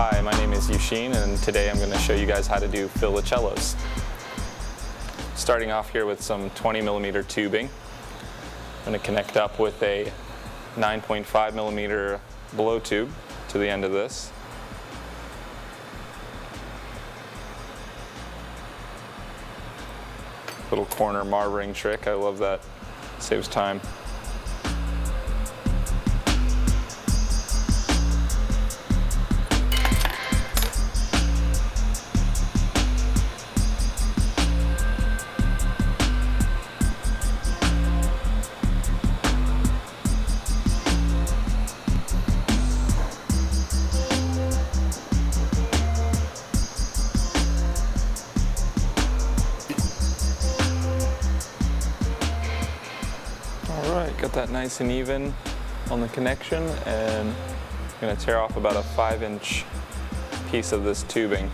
Hi, my name is Eusheen, and today I'm going to show you guys how to do Fillacellos. Starting off here with some 20mm tubing. I'm going to connect up with a 9.5mm blow tube to the end of this. Little corner marbling trick, I love that, saves time. Alright, got that nice and even on the connection, and I'm going to tear off about a 5-inch piece of this tubing.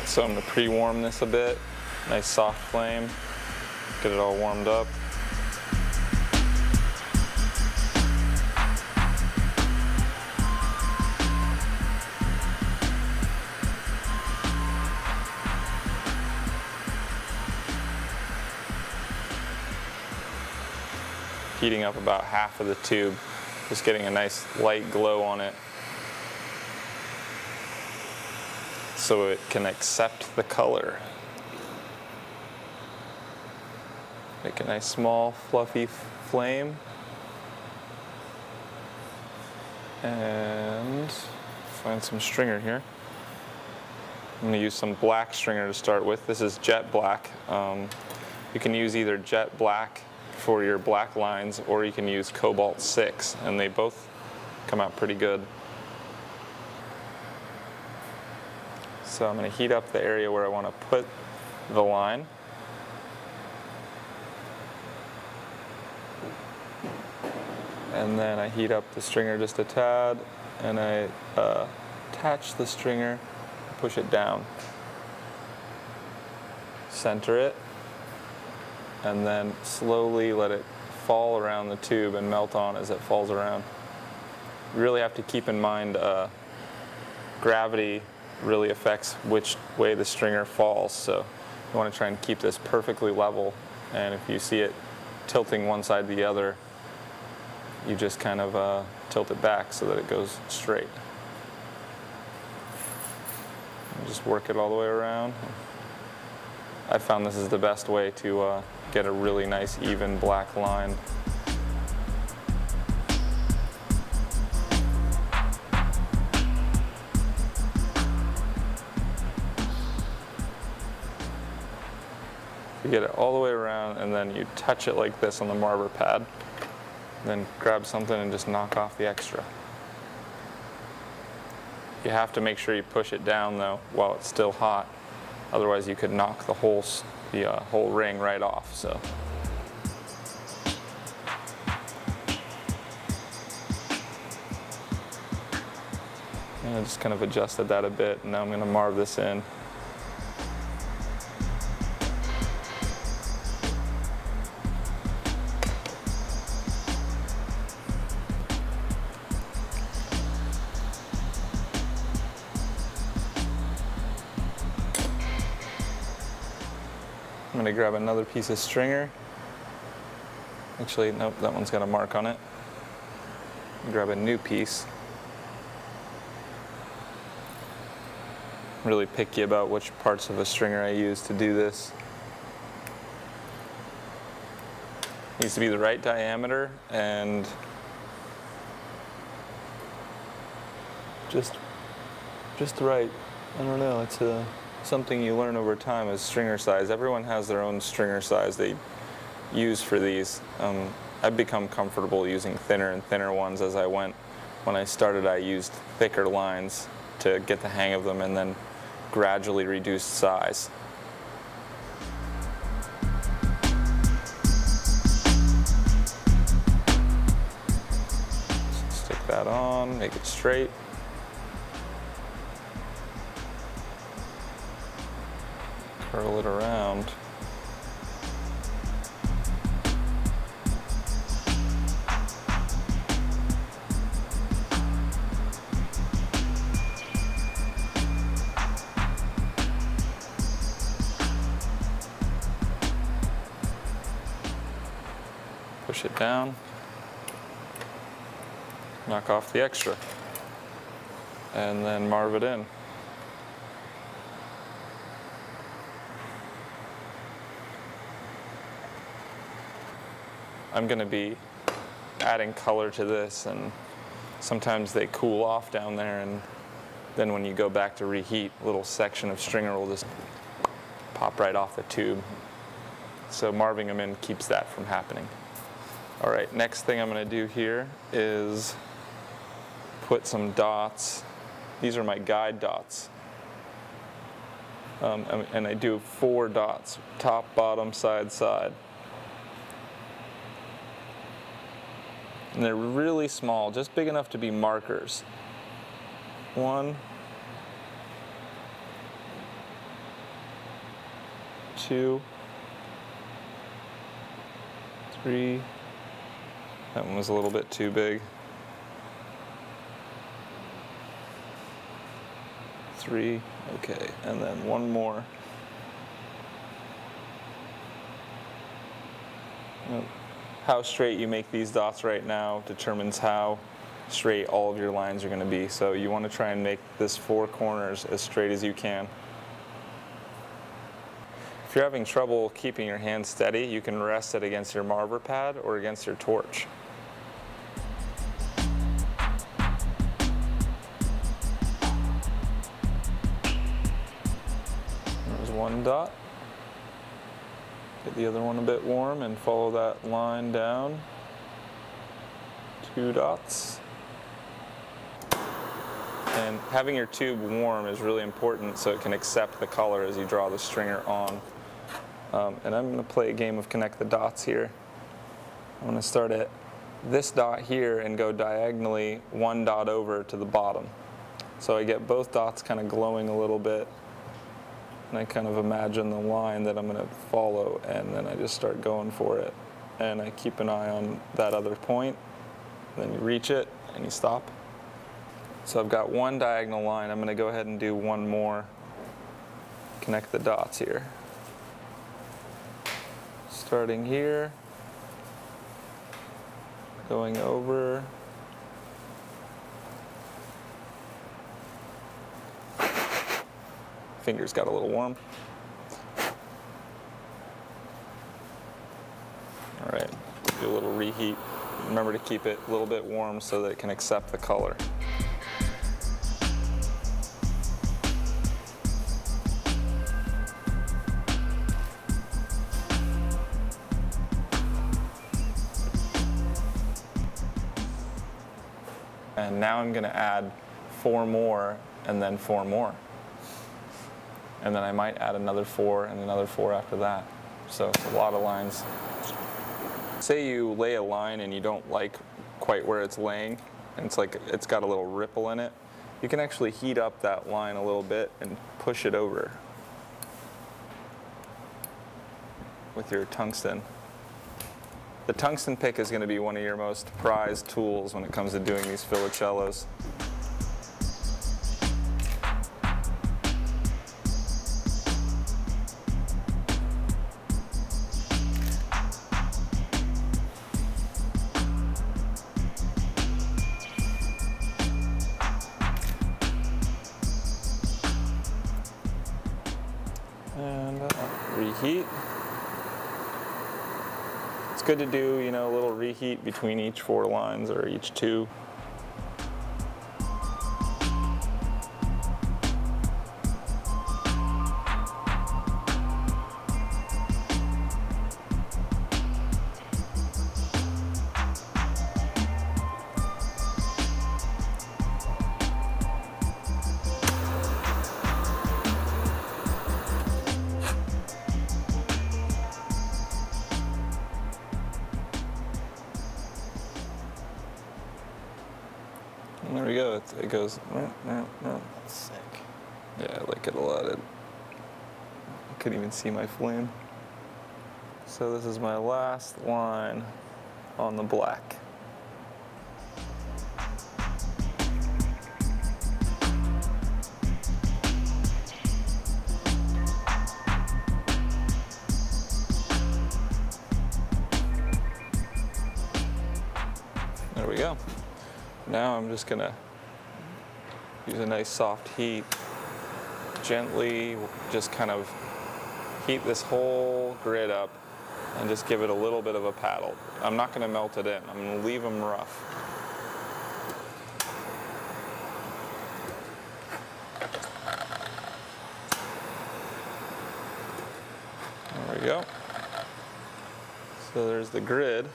So I'm going to pre-warm this a bit, nice soft flame, get it all warmed up. Heating up about half of the tube, just getting a nice light glow on it, so it can accept the color. Make a nice small fluffy flame, and find some stringer here. I'm going to use some black stringer to start with. This is jet black. You can use either jet black for your black lines, or you can use cobalt 6, and they both come out pretty good. So I'm going to heat up the area where I want to put the line. And then I heat up the stringer just a tad, and I attach the stringer, push it down. Center it, and then slowly let it fall around the tube and melt on as it falls around. You really have to keep in mind gravity really affects which way the stringer falls, so you want to try and keep this perfectly level, and if you see it tilting one side to the other, you just kind of tilt it back so that it goes straight. And just work it all the way around. I found this is the best way to get a really nice even black line. You get it all the way around, and then you touch it like this on the marber pad. Then grab something and just knock off the extra. You have to make sure you push it down though while it's still hot. Otherwise you could knock the whole ring right off. So. And I just kind of adjusted that a bit, and now I'm going to marb this in. I'm going to grab another piece of stringer. Actually, nope, that one's got a mark on it. Grab a new piece. I'm really picky about which parts of a stringer I use to do this. It needs to be the right diameter and just right. I don't know, it's something you learn over time is stringer size. Everyone has their own stringer size they use for these. I've become comfortable using thinner and thinner ones as I went when I started, I used thicker lines to get the hang of them and then gradually reduced size. Stick that on, make it straight. Curl it around. Push it down, knock off the extra, and then marve it in. I'm going to be adding color to this, and sometimes they cool off down there, and then when you go back to reheat, a little section of stringer will just pop right off the tube. So marving them in keeps that from happening. All right, next thing I'm going to do here is put some dots. These are my guide dots. And I do 4 dots, top, bottom, side, side. And they're really small, just big enough to be markers. 1, 2, 3. That one was a little bit too big. 3, okay, and then one more. How straight you make these dots right now determines how straight all of your lines are going to be. So you want to try and make this 4 corners as straight as you can. If you're having trouble keeping your hand steady, you can rest it against your marver pad or against your torch. There's one dot. Get the other one a bit warm and follow that line down. 2 dots. And having your tube warm is really important so it can accept the color as you draw the stringer on. And I'm going to play a game of connect the dots here. I'm going to start at this dot here and go diagonally 1 dot over to the bottom. So I get both dots kind of glowing a little bit. And I kind of imagine the line that I'm going to follow, and then I just start going for it. And I keep an eye on that other point. Then you reach it and you stop. So I've got 1 diagonal line. I'm going to go ahead and do 1 more. Connect the dots here. Starting here, going over. Fingers got a little warm. All right, do a little reheat. Remember to keep it a little bit warm so that it can accept the color. And now I'm going to add 4 more and then 4 more. And then I might add another 4 and another 4 after that. So it's a lot of lines. Say you lay a line and you don't like quite where it's laying, and it's got a little ripple in it. You can actually heat up that line a little bit and push it over with your tungsten. The tungsten pick is going to be one of your most prized tools when it comes to doing these Fillacellos. And reheat. It's good to do, a little reheat between each 4 lines or each 2. And there we go. It goes. That's sick. Yeah, I like it a lot. I couldn't even see my flame. So this is my last line on the black. There we go. Now I'm just gonna use a nice soft heat, gently just kind of heat this whole grid up and just give it a little bit of a paddle. I'm not gonna melt it in, I'm gonna leave them rough. There we go. So there's the grid.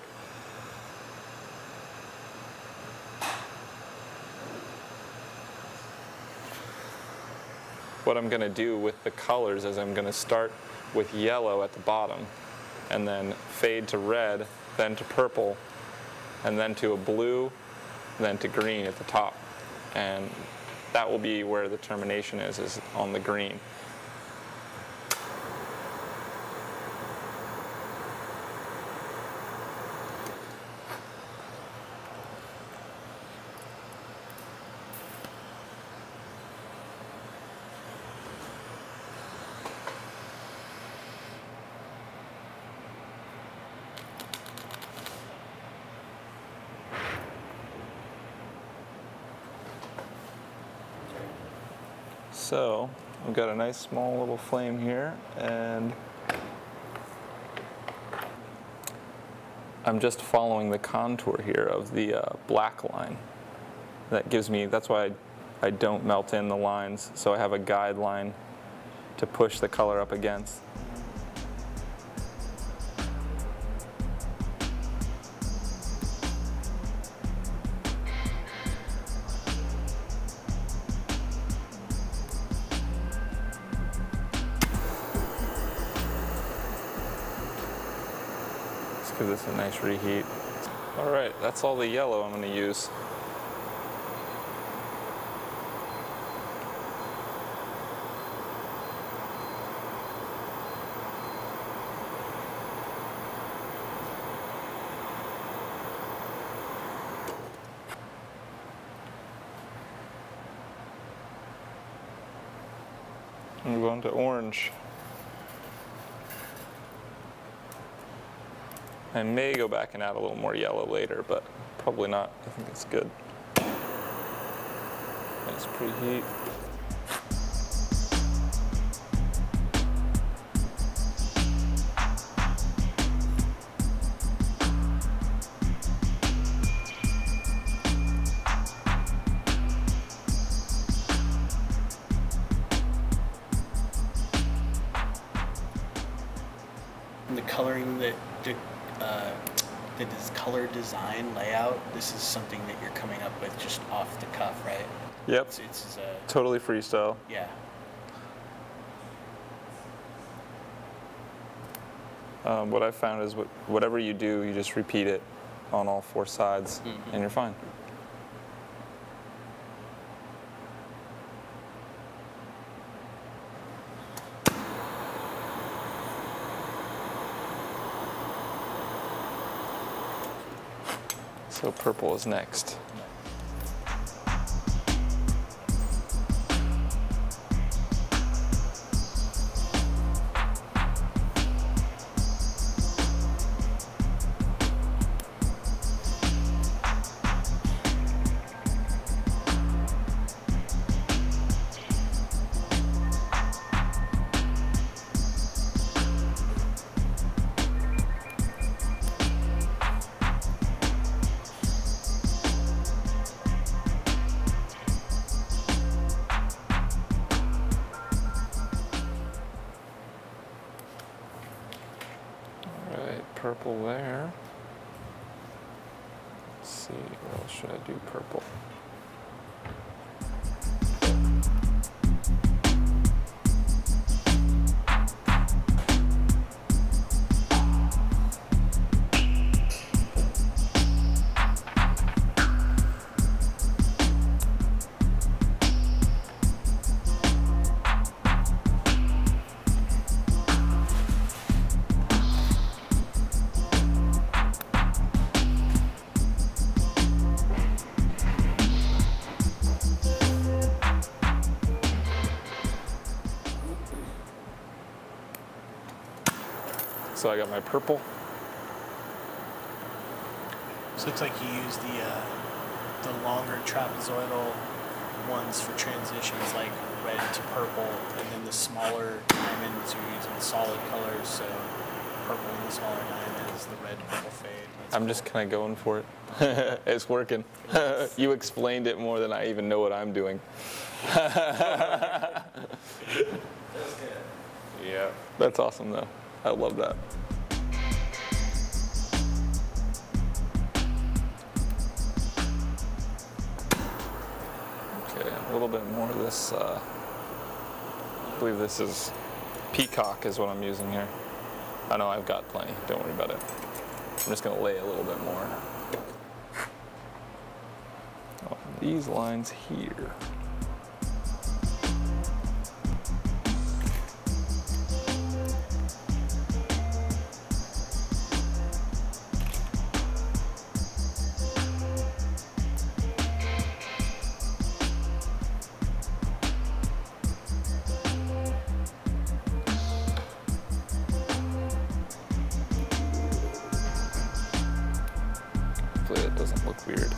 What I'm going to do with the colors is I'm going to start with yellow at the bottom and then fade to red, then to purple, and then to a blue, then to green at the top. And that will be where the termination is on the green. So I've got a nice small little flame here, and I'm just following the contour here of the black line. That gives me, that's why I don't melt in the lines, so I have a guideline to push the color up against. Give this a nice reheat. All right, that's all the yellow I'm going to use. I'm going to orange. I may go back and add a little more yellow later, but probably not. I think it's good. Nice preheat. And the coloring that this color design layout, this is something that you're coming up with just off the cuff, right? Yep. It's totally freestyle. Yeah. What I've found is whatever you do, you just repeat it on all four sides, and you're fine. So purple is next. Purple there. Let's see, what else should I do purple? So I got my purple. So it looks like you use the longer trapezoidal ones for transitions, like red to purple, and then the smaller diamonds you're using solid colors, so purple and the smaller diamonds, the red purple fade. I'm just kind of going for it. It's working. You explained it more than I even know what I'm doing. That's good. Yeah, that's awesome though. I love that. Okay, a little bit more of this. I believe this is peacock is what I'm using here. I know I've got plenty. Don't worry about it. I'm just going to lay a little bit more. Oh, these lines here. Hopefully it doesn't look weird.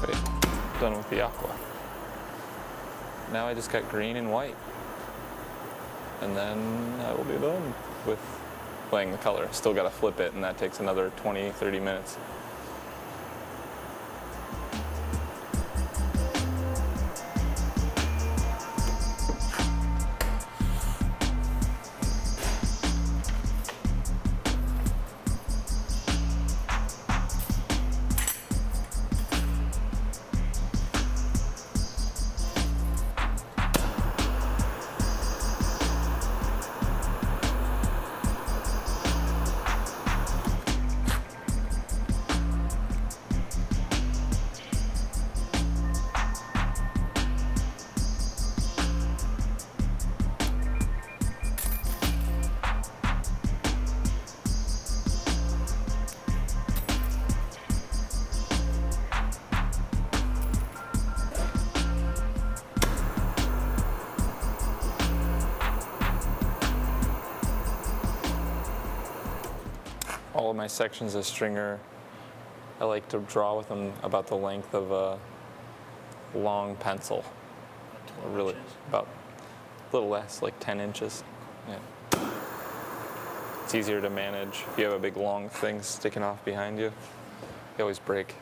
Great, done with the aqua. Now I just got green and white. And then I will be done with playing the color. Still got to flip it, and that takes another 20, 30 minutes. All of my sections of stringer, I like to draw with them about the length of a long pencil. Really, about a little less, like 10 inches. Yeah. It's easier to manage. If you have a big long thing sticking off behind you, they always break.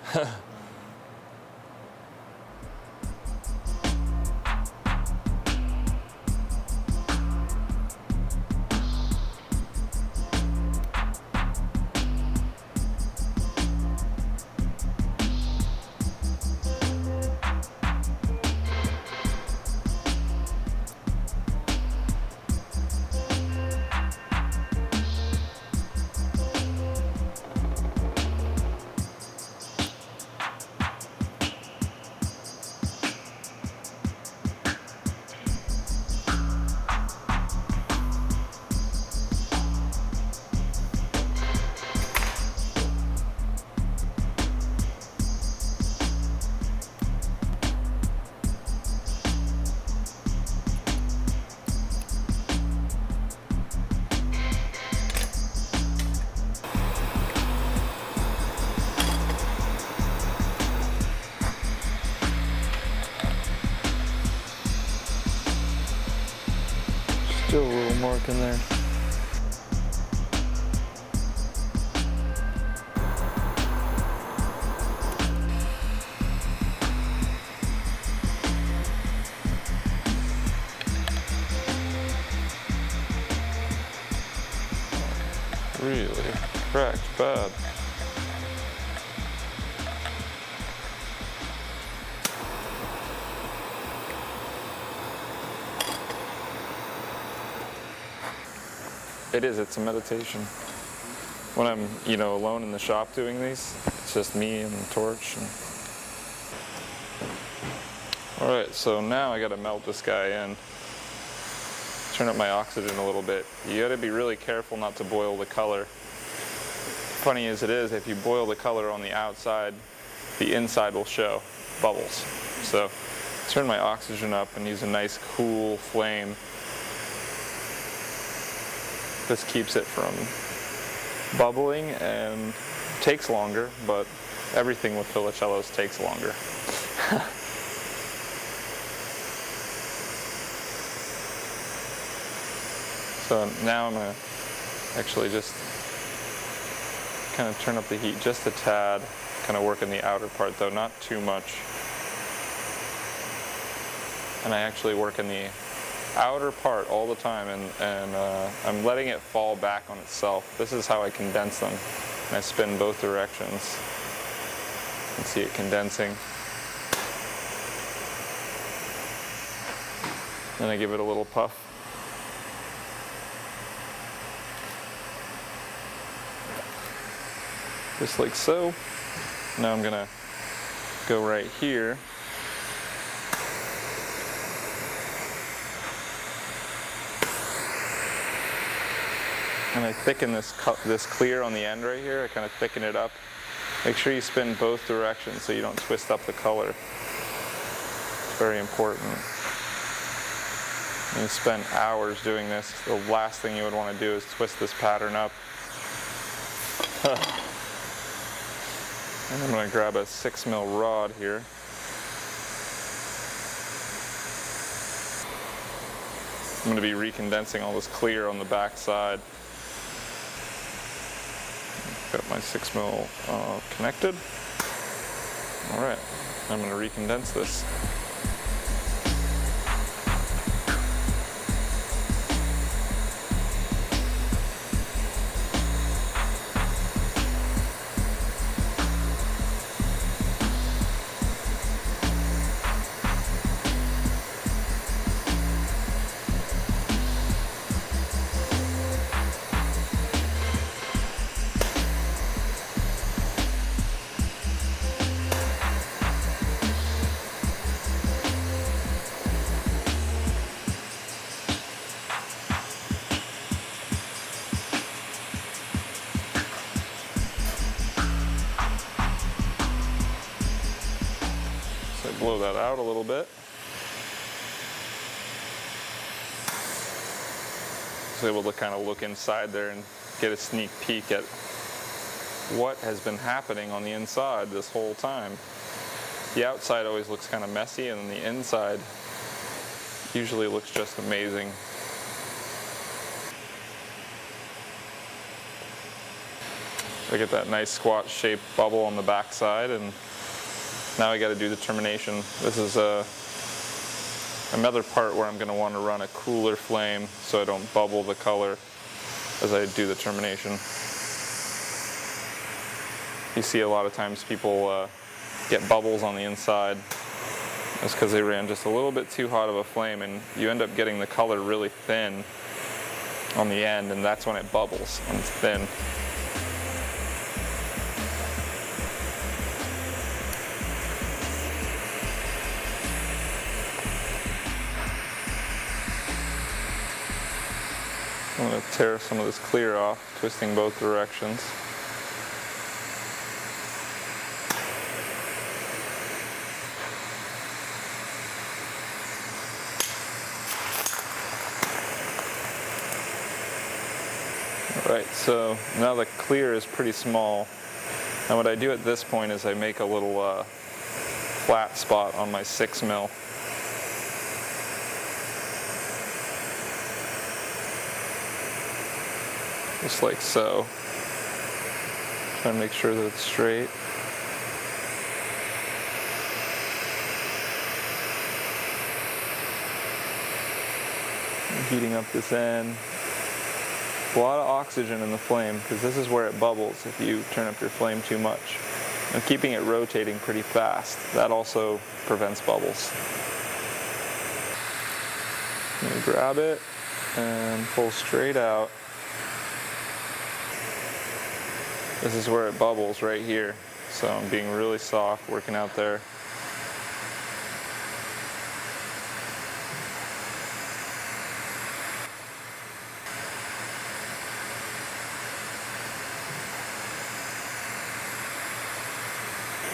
Still a little mark in there. Really cracked bad. It is, it's a meditation. When I'm, alone in the shop doing these, it's just me and the torch. All right, so now I gotta melt this guy in. Turn up my oxygen a little bit. You gotta be really careful not to boil the color. Funny as it is, if you boil the color on the outside, the inside will show bubbles. So turn my oxygen up and use a nice cool flame. This keeps it from bubbling and takes longer, but everything with Fillacellos takes longer. So now I'm going to actually just kind of turn up the heat just a tad, kind of work in the outer part though, not too much. And I actually work in the outer part all the time, and I'm letting it fall back on itself. This is how I condense them. And I spin both directions. You can see it condensing. Then I give it a little puff. Just like so. Now I'm gonna go right here. And I thicken this clear on the end right here. I kind of thicken it up. Make sure you spin both directions so you don't twist up the color. It's very important. You spend hours doing this. The last thing you would want to do is twist this pattern up. And I'm going to grab a 6mm rod here. I'm going to be recondensing all this clear on the back side. Got my 6mm connected. All right, I'm going to recondense this. Blow that out a little bit. I was able to kind of look inside there and get a sneak peek at what has been happening on the inside this whole time. The outside always looks kind of messy, and the inside usually looks just amazing. I get that nice squat shaped bubble on the back side, and now I got to do the termination. This is another part where I'm going to want to run a cooler flame so I don't bubble the color as I do the termination. You see a lot of times people get bubbles on the inside. That's because they ran just a little bit too hot of a flame, and you end up getting the color really thin on the end, and that's when it bubbles, when it's thin. I'm going to tear some of this clear off, twisting both directions. Alright, so now the clear is pretty small. And what I do at this point is I make a little flat spot on my 6mm. Just like so. Try to make sure that it's straight. I'm heating up this end. A lot of oxygen in the flame because this is where it bubbles if you turn up your flame too much. And keeping it rotating pretty fast, that also prevents bubbles. I'm going to grab it and pull straight out. This is where it bubbles right here. So I'm being really soft, working out there.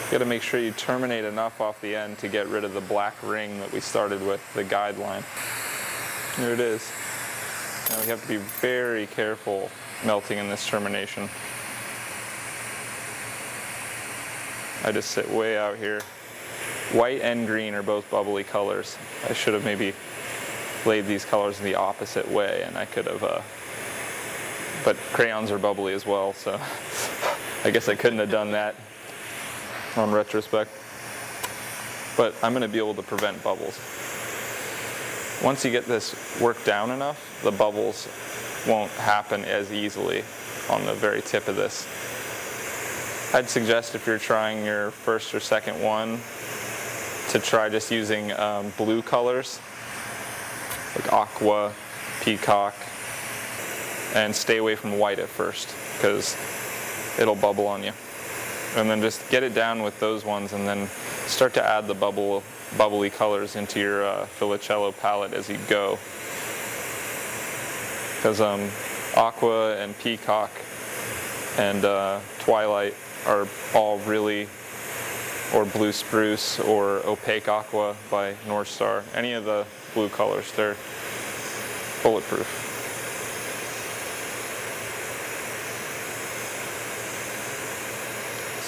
You got to make sure you terminate enough off the end to get rid of the black ring that we started with, the guide line. Here it is. Now we have to be very careful melting in this termination. I just sit way out here. White and green are both bubbly colors. I should have maybe laid these colors in the opposite way, and I could have, but crayons are bubbly as well, so I guess I couldn't have done that on retrospect. But I'm going to be able to prevent bubbles. Once you get this worked down enough, the bubbles won't happen as easily on the very tip of this. I'd suggest if you're trying your first or second one to try just using blue colors like aqua, peacock, and stay away from white at first because it'll bubble on you. And then just get it down with those ones and then start to add the bubbly colors into your Fillacello palette as you go. Because aqua and peacock and twilight are all really, or blue spruce or opaque aqua by North Star. Any of the blue colors, they're bulletproof.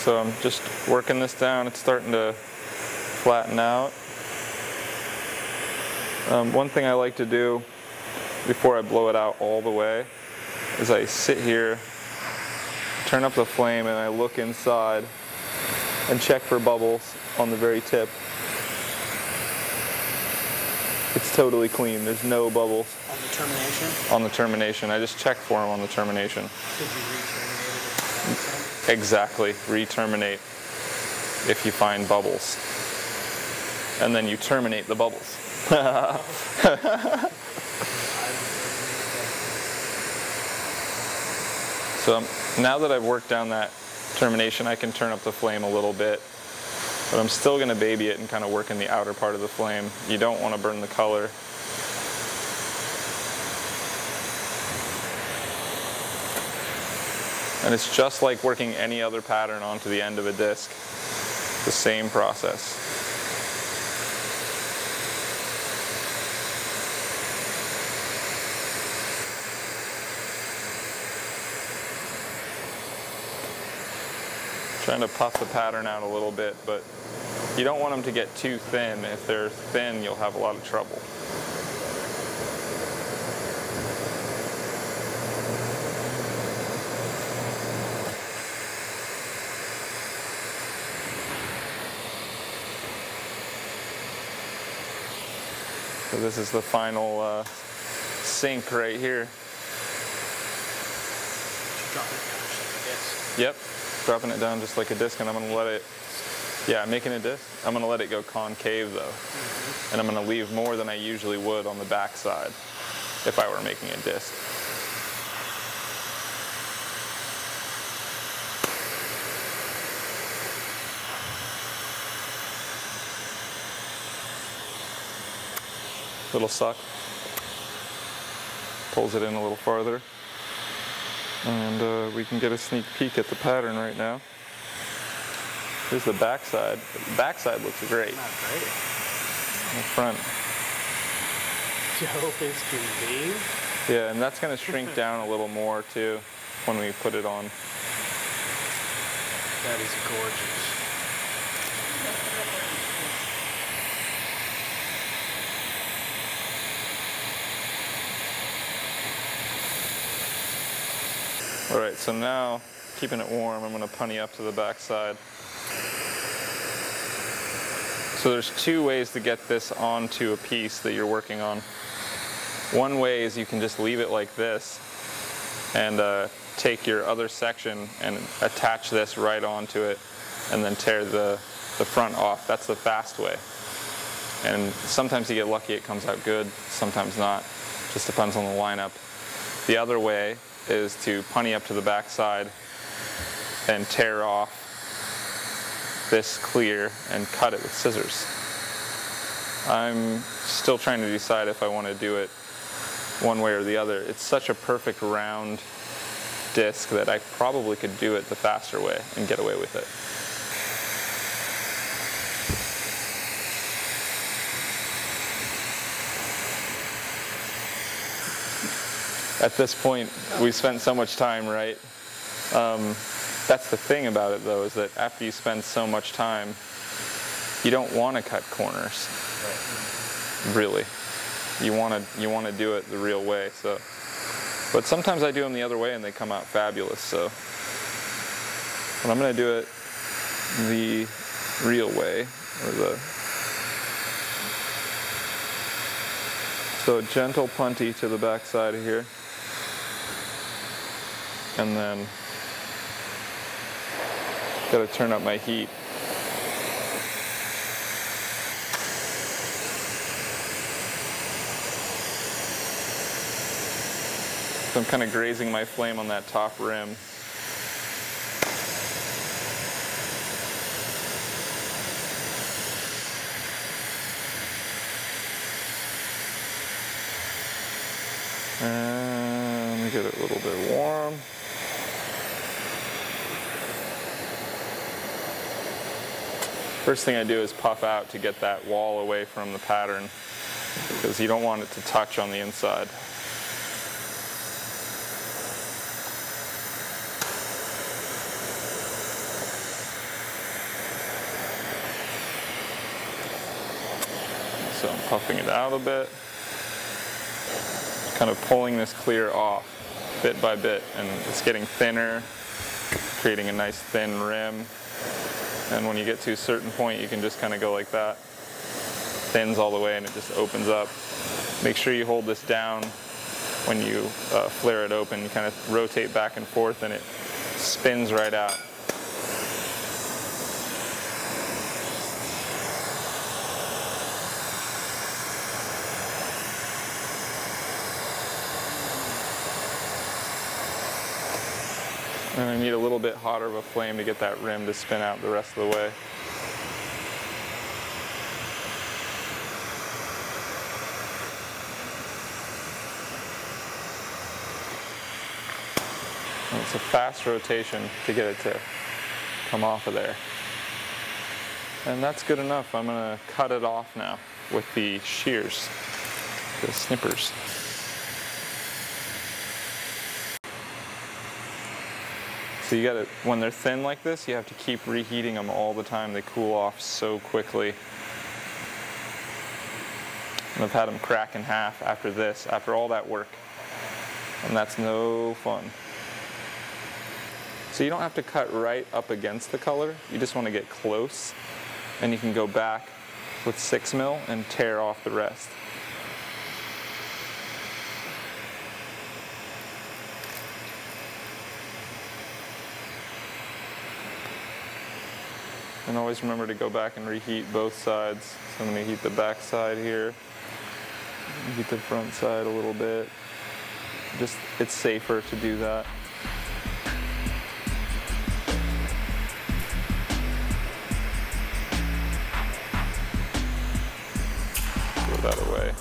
So I'm just working this down. It's starting to flatten out. One thing I like to do before I blow it out all the way is I sit here, turn up the flame, and I look inside and check for bubbles on the very tip. It's totally clean. There's no bubbles. On the termination? On the termination. I just check for them on the termination. Could you re-terminate it? Exactly. Re-terminate if you find bubbles. And then you terminate the bubbles. So now that I've worked down that termination, I can turn up the flame a little bit. But I'm still going to baby it and kind of work in the outer part of the flame. You don't want to burn the color. And it's just like working any other pattern onto the end of a disc. The same process. Trying to puff the pattern out a little bit, but you don't want them to get too thin. If they're thin, you'll have a lot of trouble. So this is the final sink right here. Drop it down just like a disc. Yep, dropping it down just like a disc, and I'm going to let it, yeah, making a disc. I'm going to let it go concave though. And I'm going to leave more than I usually would on the back side if I were making a disc. Little suck. Pulls it in a little farther. And we can get a sneak peek at the pattern right now. Here's the back side. The back side looks great. Not great. The front. Dope as can be. Yeah, and that's going to shrink down a little more too when we put it on. That is gorgeous. All right, so now, keeping it warm, I'm going to punny up to the back side. So there's two ways to get this onto a piece that you're working on. One way is you can just leave it like this and take your other section and attach this right onto it and then tear the front off. That's the fast way. And sometimes you get lucky, it comes out good, sometimes not. Just depends on the lineup. The other way is to punny up to the back side, and tear off this clear and cut it with scissors. I'm still trying to decide if I want to do it one way or the other. It's such a perfect round disc that I probably could do it the faster way and get away with it. At this point, we spent so much time, right? That's the thing about it, though, is that after you spend so much time, you don't want to cut corners. Right. Really, you want to do it the real way. So, but sometimes I do them the other way, and they come out fabulous. So, but I'm going to do it the real way, so gentle punty to the back side of here. And then got to turn up my heat. So I'm kind of grazing my flame on that top rim. And let me get it a little bit warm. First thing I do is puff out to get that wall away from the pattern, because you don't want it to touch on the inside. So I'm puffing it out a bit, kind of pulling this clear off bit by bit, and it's getting thinner, creating a nice thin rim. And when you get to a certain point, you can just kind of go like that. Thins all the way and it just opens up. Make sure you hold this down when you flare it open. You kind of rotate back and forth and it spins right out. And I need a little bit hotter of a flame to get that rim to spin out the rest of the way. And it's a fast rotation to get it to come off of there. And that's good enough. I'm going to cut it off now with the shears, the snippers. So you gotta, when they're thin like this, you have to keep reheating them all the time. They cool off so quickly. And I've had them crack in half after this, after all that work. And that's no fun. So you don't have to cut right up against the color. You just want to get close. And you can go back with 6mm and tear off the rest. And always remember to go back and reheat both sides. So I'm going to heat the back side here, heat the front side a little bit. Just, it's safer to do that. Throw that away.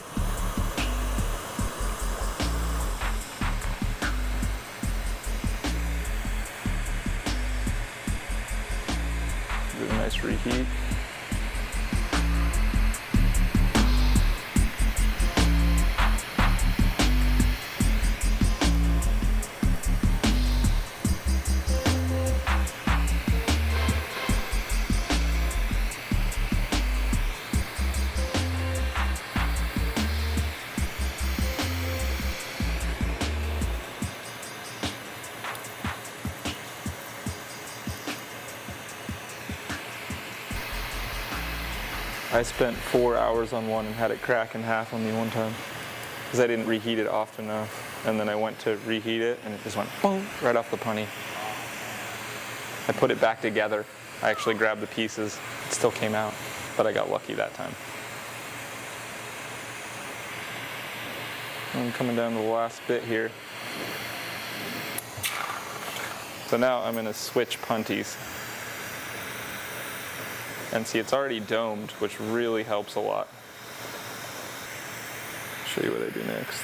Nice reheat. I spent 4 hours on one and had it crack in half on me one time because I didn't reheat it often enough. And then I went to reheat it and it just went boom, right off the punny. I put it back together. I actually grabbed the pieces. It still came out, but I got lucky that time. I'm coming down to the last bit here. So So now I'm going to switch punties. And see, it's already domed, which really helps a lot. Show you what I do next.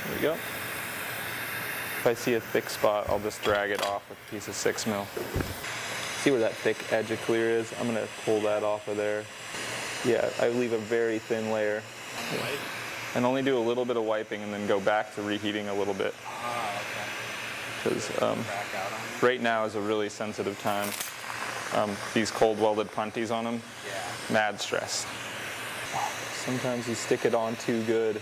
There we go. If I see a thick spot, I'll just drag it off with a piece of 6mm. See where that thick edge of clear is? I'm going to pull that off of there. Yeah, I leave a very thin layer. White? And only do a little bit of wiping and then go back to reheating a little bit. Ah, okay. Because right now is a really sensitive time. These cold welded punties on them, Yeah. mad stress. Sometimes you stick it on too good.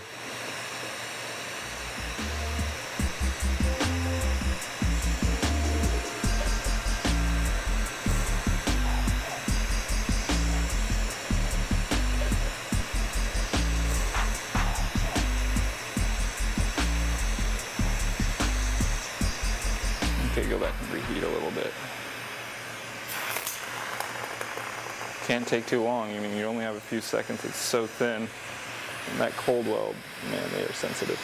Okay, go back and reheat a little bit. Can't take too long. I mean, you only have a few seconds. It's so thin. And that cold weld, man, they are sensitive.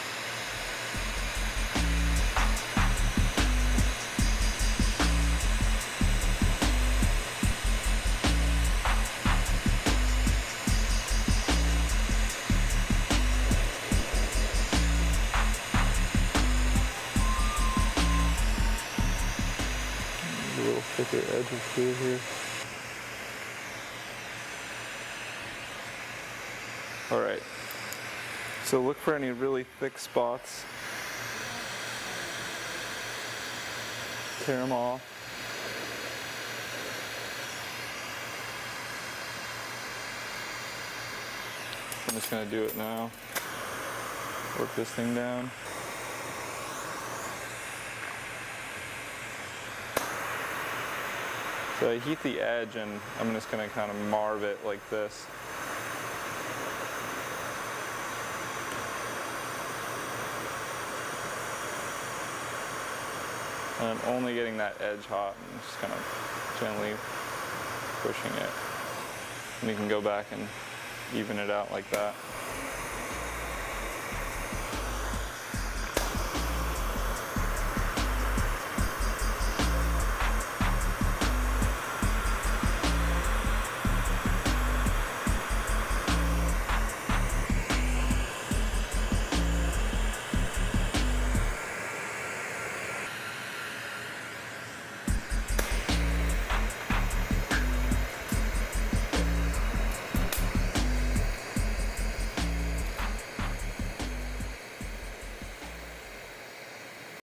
A little thicker edge of clear here. All right, so look for any really thick spots. Tear them off. I'm just gonna do it now. Work this thing down. So I heat the edge and I'm just gonna kind of marve it like this. And I'm only getting that edge hot and just kind of gently pushing it. And you can go back and even it out like that.